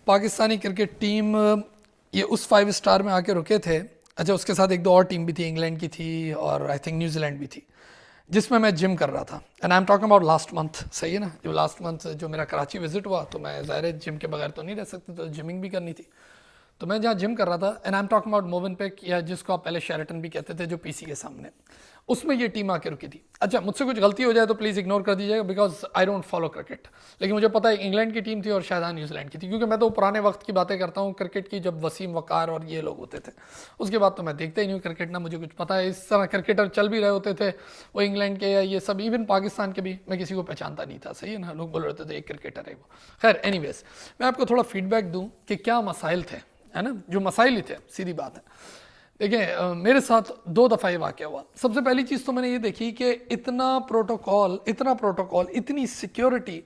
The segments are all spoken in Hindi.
पाकिस्तानी क्रिकेट टीम ये उस 5 स्टार में आके रुके थे। अच्छा, उसके साथ एक दो और टीम भी थी, इंग्लैंड की थी और आई थिंक न्यूजीलैंड भी थी, जिसमें मैं जिम कर रहा था। And I am talking about last month, सही है ना, जो लास्ट मंथ जो मेरा कराची विजिट हुआ, तो मैं ज़ाहिर जिम के बगैर तो नहीं रह सकती, तो जिमिंग भी करनी थी। तो मैं जहाँ जिम कर रहा था, and I am talking about Movenpick, या जिसको आप पहले शेरटन भी कहते थे, जो पीसी के सामने, उसमें ये टीम आके रुकी थी। अच्छा, मुझसे कुछ गलती हो जाए तो प्लीज़ इग्नोर कर दीजिएगा, because I don't follow cricket. लेकिन मुझे पता है इंग्लैंड की टीम थी और शायद न्यूजीलैंड की थी, क्योंकि मैं तो पुराने वक्त की बातें करता हूँ क्रिकेट की, जब वसीम वकार और ये लोग होते थे। उसके बाद तो मैं देखता ही नहीं हूँ क्रिकेट, ना मुझे कुछ पता है। इस तरह क्रिकेटर चल भी रहे होते थे वो इंग्लैंड के या ये सब, इवन पाकिस्तान के भी, मैं किसी को पहचानता नहीं था, सही है ना। लोग बोल रहे थे एक क्रिकेटर है वो। खैर एनीवेज, मैं आपको थोड़ा फीडबैक दूँ कि क्या मसाइल थे, है ना, जो मसाइल ही थे, सीधी बात है। देखिए, मेरे साथ 2 दफ़ा ये वाक़या हुआ। सबसे पहली चीज़ तो मैंने ये देखी कि इतना प्रोटोकॉल, इतनी सिक्योरिटी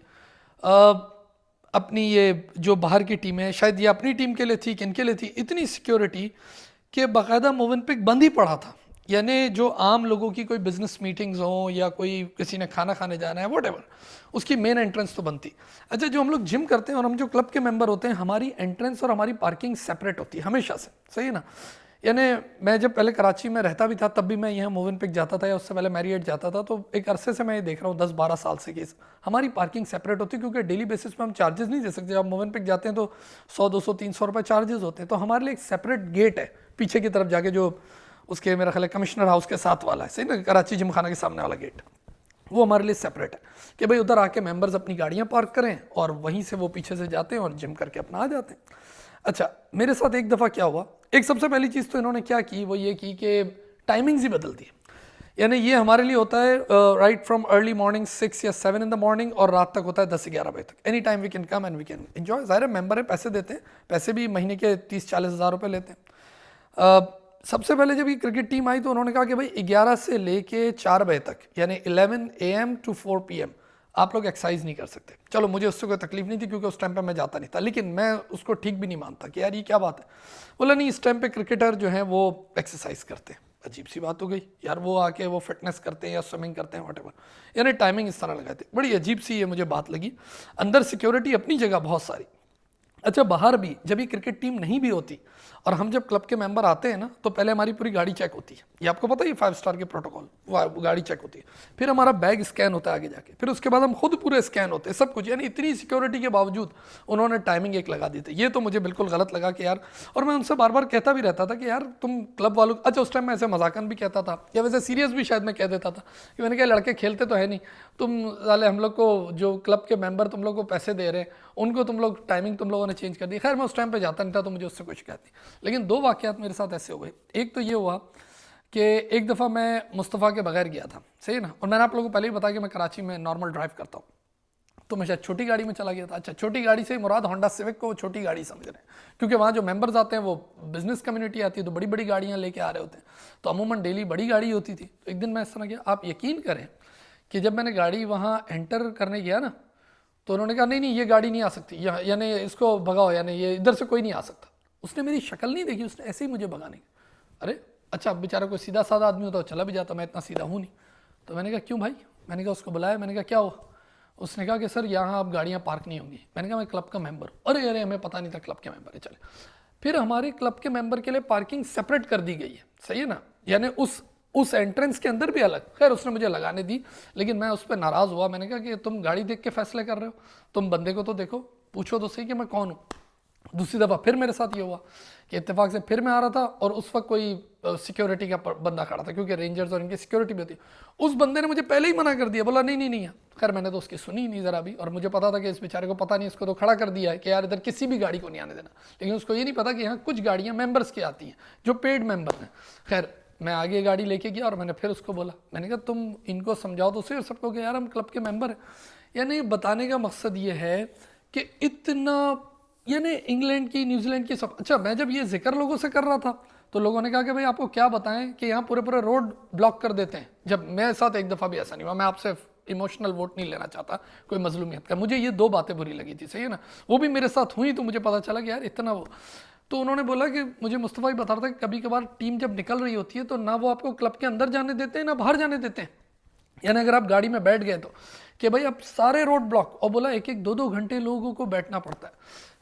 अपनी ये जो बाहर की टीम है, शायद ये अपनी टीम के लिए थी कि इनके लिए थी, इतनी सिक्योरिटी कि बाकायदा मोवेनपिक बंद ही पड़ा था। यानी जो आम लोगों की कोई बिजनेस मीटिंग्स हों या कोई किसी ने खाना खाने जाना है, व्हाटएवर, उसकी मेन एंट्रेंस तो बनती। अच्छा, जो हम लोग जिम करते हैं और हम जो क्लब के मेंबर होते हैं, हमारी एंट्रेंस और हमारी पार्किंग सेपरेट होती है हमेशा से, सही है ना। यानी मैं जब पहले कराची में रहता भी था, तब भी मैं यहाँ मोवेनपिक जाता था या उससे पहले मैरियट जाता था, तो एक अरसे से मैं ये देख रहा हूँ 10-12 साल से कि हमारी पार्किंग सेपरेट होती है, क्योंकि डेली बेसिस पे हम चार्जेस नहीं दे सकते। जब मोवेनपिक जाते हैं तो 100, 200, 300 रुपये चार्जेस होते हैं, तो हमारे लिए एक सेपरेट गेट है पीछे की तरफ जाके, जो उसके मेरा ख्याल है कमिश्नर हाउस के साथ वाला है, सही ना, कराची जिमखाना के सामने वाला गेट, वो हमारे लिए सेपरेट है कि भाई उधर आके मेंबर्स अपनी गाड़ियाँ पार्क करें और वहीं से वो पीछे से जाते हैं और जिम करके अपना आ जाते हैं। अच्छा, मेरे साथ एक दफ़ा क्या हुआ, एक सबसे पहली चीज़ तो इन्होंने क्या की, वो ये की कि टाइमिंग्स ही बदल दी। यानी ये हमारे लिए होता है राइट फ्रॉम अर्ली मॉर्निंग 6 या 7 इन द मॉर्निंग, और रात तक होता है 10-11 बजे तक। Any time we can come and we can enjoy. ज़ाहिर है मेंबर है, पैसे देते हैं, पैसे भी महीने के 30-40 हज़ार रुपये लेते हैं। सबसे पहले जब ये क्रिकेट टीम आई तो उन्होंने कहा कि भाई 11 से लेके 4 बजे तक, यानी 11 AM to 4 PM आप लोग एक्सरसाइज नहीं कर सकते। चलो, मुझे उससे कोई तकलीफ नहीं थी क्योंकि उस टाइम पे मैं जाता नहीं था, लेकिन मैं उसको ठीक भी नहीं मानता कि यार ये क्या बात है। बोला नहीं, इस टाइम पे क्रिकेटर जो हैं वो एक्सरसाइज करते हैं। अजीब सी बात हो गई यार, वो आके वो फिटनेस करते हैं या स्विमिंग करते हैं, व्हाटएवर, यानी टाइमिंग इस तरह लगाते। बड़ी अजीब सी ये मुझे बात लगी। अंदर सिक्योरिटी अपनी जगह बहुत सारी। अच्छा, बाहर भी जब ये क्रिकेट टीम नहीं भी होती और हम जब क्लब के मेंबर आते हैं ना, तो पहले हमारी पूरी गाड़ी चेक होती है। ये आपको पता है, ये 5 स्टार के प्रोटोकॉल, वो गाड़ी चेक होती है। फिर हमारा बैग स्कैन होता है आगे जाके, फिर उसके बाद हम खुद पूरे स्कैन होते हैं, सब कुछ। यानी इतनी सिक्योरिटी के बावजूद उन्होंने टाइमिंग एक लगा दी थी। ये तो मुझे बिल्कुल गलत लगा कि यार, और मैं उनसे बार बार कहता भी रहता था कि यार तुम क्लब वालों, अच्छा उस टाइम मैं ऐसे मजाकन भी कहता था या वैसे सीरियस भी शायद मैं कह देता था कि मैंने कहा लड़के खेलते तो है नहीं, तुम साले हम लोग को, जो क्लब के मेंबर तुम लोग को पैसे दे रहे हैं, उनको तुम लोग टाइमिंग तुम लोगों ने चेंज कर दी। खैर मैं उस टाइम पे जाता नहीं था तो मुझे उससे कुछ शिकायत नहीं, लेकिन 2 वाक़यात मेरे साथ ऐसे हुए। एक तो ये हुआ कि एक दफ़ा मैं मुस्तफ़ा के बगैर गया था, सही है ना, और मैंने आप लोगों को पहले ही बताया कि मैं कराची में नॉर्मल ड्राइव करता हूँ, तो मैं शायद छोटी गाड़ी में चला गया था। अच्छा, छोटी गाड़ी से मुराद होंडा सिविक को छोटी गाड़ी समझ रहे हैं, क्योंकि वहाँ जो मेंबर्स आते हैं वो बिजनेस कम्युनिटी आती है, तो बड़ी बड़ी गाड़ियाँ लेके आ रहे होते हैं, तो अमूमन डेली बड़ी गाड़ी होती थी। तो एक दिन मैं इस तरह किया, आप यकीन करें कि जब मैंने गाड़ी वहाँ एंटर करने गया ना, तो उन्होंने कहा नहीं नहीं ये गाड़ी नहीं आ सकती, यानी इसको भगाओ, यानी ये इधर से कोई नहीं आ सकता। उसने मेरी शक्ल नहीं देखी, उसने ऐसे ही मुझे भगाने। अरे अच्छा, अब बेचारा कोई सीधा साधा आदमी होता तो चला भी जाता, मैं इतना सीधा हूँ नहीं। तो मैंने कहा क्यों भाई, मैंने कहा उसको बुलाया, मैंने कहा क्या हुआ। उसने कहा कि सर यहाँ आप गाड़ियाँ पार्क नहीं होंगी। मैंने कहा मैं क्लब का मेंबर हूँ। अरे अरे, हमें पता नहीं था क्लब के मेंबर है। चले, फिर हमारे क्लब के मेंबर के लिए पार्किंग सेपरेट कर दी गई है, सही है ना, यानी उस एंट्रेंस के अंदर भी अलग। खैर उसने मुझे लगाने दी, लेकिन मैं उस पर नाराज़ हुआ। मैंने कहा कि तुम गाड़ी देख के फैसले कर रहे हो, तुम बंदे को तो देखो, पूछो तो सही कि मैं कौन हूँ। दूसरी दफ़ा फिर मेरे साथ ये हुआ कि इत्तेफाक से फिर मैं आ रहा था और उस वक्त कोई सिक्योरिटी का बंदा खड़ा था, क्योंकि रेंजर्स और इनकी सिक्योरिटी भी होती है। उस बंदे ने मुझे पहले ही मना कर दिया, बोला नहीं नहीं नहीं। खैर मैंने तो उसकी सुनी नहीं ज़रा भी, और मुझे पता था कि इस बेचारे को पता नहीं, इसको तो खड़ा कर दिया है कि यार इधर किसी भी गाड़ी को नहीं आने देना। लेकिन उसको ये नहीं पता कि यहाँ कुछ गाड़ियाँ मेंबर्स की आती हैं जो पेड मेंबर हैं। खैर मैं आगे गाड़ी लेके गया और मैंने फिर उसको बोला, मैंने कहा तुम इनको समझाओ तो सही, और सबको कि यार हम क्लब के मेंबर हैं। यानी बताने का मकसद ये है कि इतना, यानी इंग्लैंड की, न्यूजीलैंड की सब। अच्छा, मैं जब ये जिक्र लोगों से कर रहा था तो लोगों ने कहा कि भाई आपको क्या बताएं कि यहाँ पूरे पूरे रोड ब्लॉक कर देते हैं। जब मेरे साथ एक दफ़ा भी ऐसा नहीं हुआ, मैं आपसे इमोशनल वोट नहीं लेना चाहता कोई मजलूमियत का, मुझे ये 2 बातें बुरी लगी थी, सही है ना, वो भी मेरे साथ हुई तो मुझे पता चला कि यार इतना वो। तो उन्होंने बोला कि मुझे मुस्तफ़ा ही बता रहा था कि कभी कभार टीम जब निकल रही होती है तो ना वो आपको क्लब के अंदर जाने देते हैं ना बाहर जाने देते हैं। यानी अगर आप गाड़ी में बैठ गए तो कि भाई अब सारे रोड ब्लॉक, और बोला 1-1, 2-2 घंटे लोगों को बैठना पड़ता है।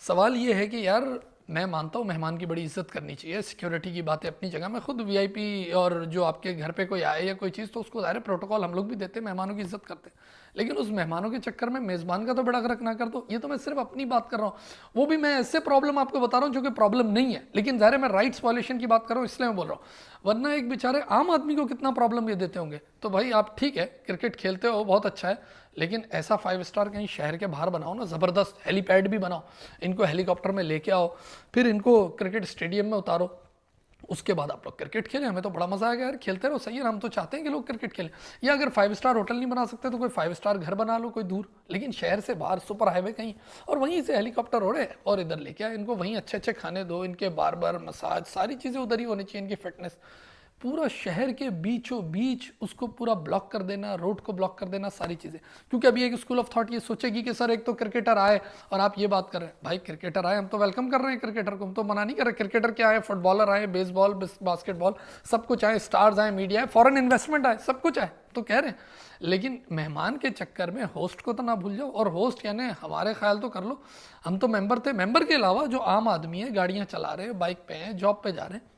सवाल ये है कि यार मैं मानता हूँ मेहमान की बड़ी इज्जत करनी चाहिए, सिक्योरिटी की बातें अपनी जगह। मैं खुद वीआईपी और जो आपके घर पे कोई आए या कोई चीज़ तो उसको ज़ाहिर प्रोटोकॉल हम लोग भी देते हैं, मेहमानों की इज्जत करते हैं। लेकिन उस मेहमानों के चक्कर में मेज़बान का तो बड़ा गर्क ना कर दो। ये तो मैं सिर्फ अपनी बात कर रहा हूँ, वो भी मैं ऐसे प्रॉब्लम आपको बता रहा हूँ जो कि प्रॉब्लम नहीं है, लेकिन ज़ाहिर है मैं राइट्स वायलेशन की बात कर रहा हूँ इसलिए मैं बोल रहा हूँ। वरना एक बेचारे आम आदमी को कितना प्रॉब्लम ये देते होंगे। तो भाई आप ठीक है क्रिकेट खेलते हो बहुत अच्छा है, लेकिन ऐसा 5 स्टार कहीं शहर के बाहर बनाओ ना, ज़बरदस्त हेलीपैड भी बनाओ, इनको हेलीकॉप्टर में लेके आओ, फिर इनको क्रिकेट स्टेडियम में उतारो, उसके बाद आप लोग क्रिकेट खेलें। हमें तो बड़ा मजा आएगा यार, खेलते रहो, सही है, हम तो चाहते हैं कि लोग क्रिकेट खेलें। या अगर 5 स्टार होटल नहीं बना सकते तो कोई 5 स्टार घर बना लो कोई दूर, लेकिन शहर से बाहर सुपर हाईवे कहीं, और वहीं से हेलीकॉप्टर उड़े और इधर लेके आए इनको, वहीं अच्छे अच्छे खाने दो, इनके बार मसाज सारी चीज़ें उधर ही होनी चाहिए, इनकी फिटनेस। पूरा शहर के बीचों बीच उसको पूरा ब्लॉक कर देना, रोड को ब्लॉक कर देना, सारी चीज़ें। क्योंकि अभी एक स्कूल ऑफ थॉट ये सोचेगी कि सर एक तो क्रिकेटर आए और आप ये बात कर रहे हैं। भाई क्रिकेटर आए, हम तो वेलकम कर रहे हैं क्रिकेटर को, हम तो मना नहीं कर रहे। क्रिकेटर क्या आए, फुटबॉलर आए, बेसबॉल बास्केटबॉल सब कुछ आए, स्टार्स आए, मीडिया आए, फॉरेन इन्वेस्टमेंट आए, सब कुछ आए, तो कह रहे हैं। लेकिन मेहमान के चक्कर में होस्ट को तो ना भूल जाओ। और होस्ट यानी हमारे ख्याल तो कर लो, हम तो मेंबर थे, मेंबर के अलावा जो आम आदमी है, गाड़ियाँ चला रहे हैं, बाइक पे हैं, जॉब पे जा रहे हैं,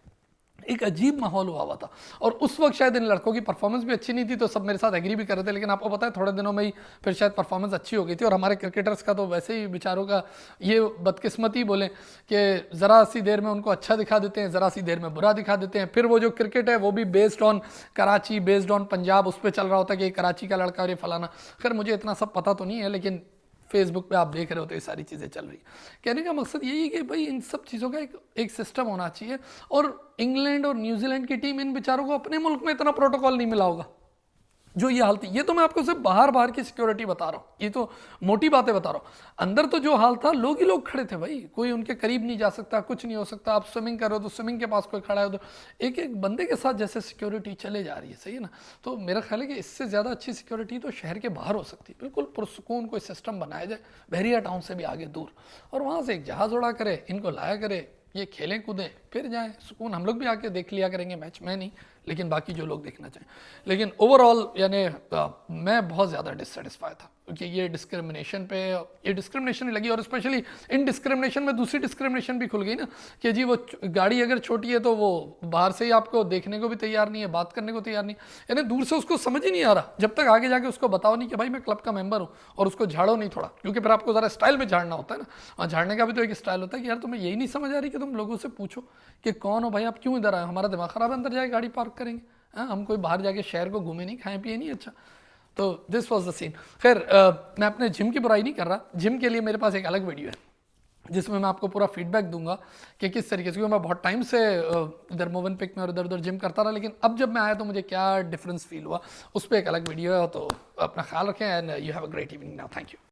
एक अजीब माहौल हुआ था। और उस वक्त शायद इन लड़कों की परफॉर्मेंस भी अच्छी नहीं थी, तो सब मेरे साथ एग्री भी कर रहे थे। लेकिन आपको पता है थोड़े दिनों में ही फिर शायद परफॉर्मेंस अच्छी हो गई थी। और हमारे क्रिकेटर्स का तो वैसे ही बेचारों का ये बदकिस्मती बोलें कि ज़रा सी देर में उनको अच्छा दिखा देते हैं, ज़रा सी देर में बुरा दिखा देते हैं। फिर वो जो क्रिकेट है वो भी based on Karachi, based on Punjab, उस पर चल रहा होता है कि कराची का लड़का और ये फलाना। खैर मुझे इतना सब पता तो नहीं है, लेकिन फेसबुक पे आप देख रहे हो तो ये सारी चीज़ें चल रही। कहने का मकसद यही है कि भाई इन सब चीज़ों का एक सिस्टम होना चाहिए। और इंग्लैंड और न्यूजीलैंड की टीम, इन बेचारों को अपने मुल्क में इतना प्रोटोकॉल नहीं मिला होगा जो ये हाल थी। ये तो मैं आपको सिर्फ बाहर की सिक्योरिटी बता रहा हूँ, ये तो मोटी बातें बता रहा हूँ। अंदर तो जो हाल था, लोग ही लोग खड़े थे भाई, कोई उनके करीब नहीं जा सकता, कुछ नहीं हो सकता। आप स्विमिंग कर रहे हो तो स्विमिंग के पास कोई खड़ा है, उधर एक एक बंदे के साथ जैसे सिक्योरिटी चले जा रही है, सही है ना। तो मेरा ख्याल है कि इससे ज़्यादा अच्छी सिक्योरिटी तो शहर के बाहर हो सकती है। बिल्कुल पुरसुकून कोई सिस्टम बनाया जाए, बहरिया टाउन से भी आगे दूर, और वहाँ से एक जहाज़ उड़ा करे, इनको लाया करे, ये खेलें कूदें, फिर जाएं सुकून। हम लोग भी आके देख लिया करेंगे मैच, मैं नहीं, लेकिन बाकी जो लोग देखना चाहें। लेकिन ओवरऑल यानी मैं बहुत ज़्यादा डिससेटिस्फाई था, क्योंकि ये डिस्क्रिमिनेशन पे ये डिस्क्रिमिनेशन ही लगी। और स्पेशली इन डिस्क्रिमिनेशन में दूसरी डिस्क्रिमिनेशन भी खुल गई ना, कि जी वो गाड़ी अगर छोटी है तो वो बाहर से ही आपको देखने को भी तैयार नहीं है, बात करने को तैयार नहीं, यानी दूर से उसको समझ ही नहीं आ रहा जब तक आगे जाके उसको बताओ नहीं कि भाई मैं क्लब का मेंबर हूँ, और उसको झाड़ो नहीं थोड़ा, क्योंकि फिर आपको ज़रा स्टाइल में झाड़ना होता है ना। और झाड़ने का भी तो एक स्टाइल होता है कि यार तुम्हें यही नहीं समझ आ रही कि तुम लोगों से पूछो कि कौन हो भाई, आप क्यों इधर आए, हमारा दिमाग खराब है, अंदर जाके गाड़ी पार्क करेंगे। हाँ, हम कोई बाहर जाके शहर को घूमे नहीं, खाए पिए नहीं, अच्छा। तो दिस वॉज द सीन। खैर मैं अपने जिम की बुराई नहीं कर रहा, जिम के लिए मेरे पास एक अलग वीडियो है जिसमें मैं आपको पूरा फीडबैक दूंगा कि किस तरीके से, क्योंकि मैं बहुत टाइम से इधर मोवेनपिक में और इधर उधर जिम करता रहा, लेकिन अब जब मैं आया तो मुझे क्या डिफरेंस फील हुआ, उस पर एक अलग वीडियो है। तो अपना ख्याल रखें and you have a great evening now, thank you.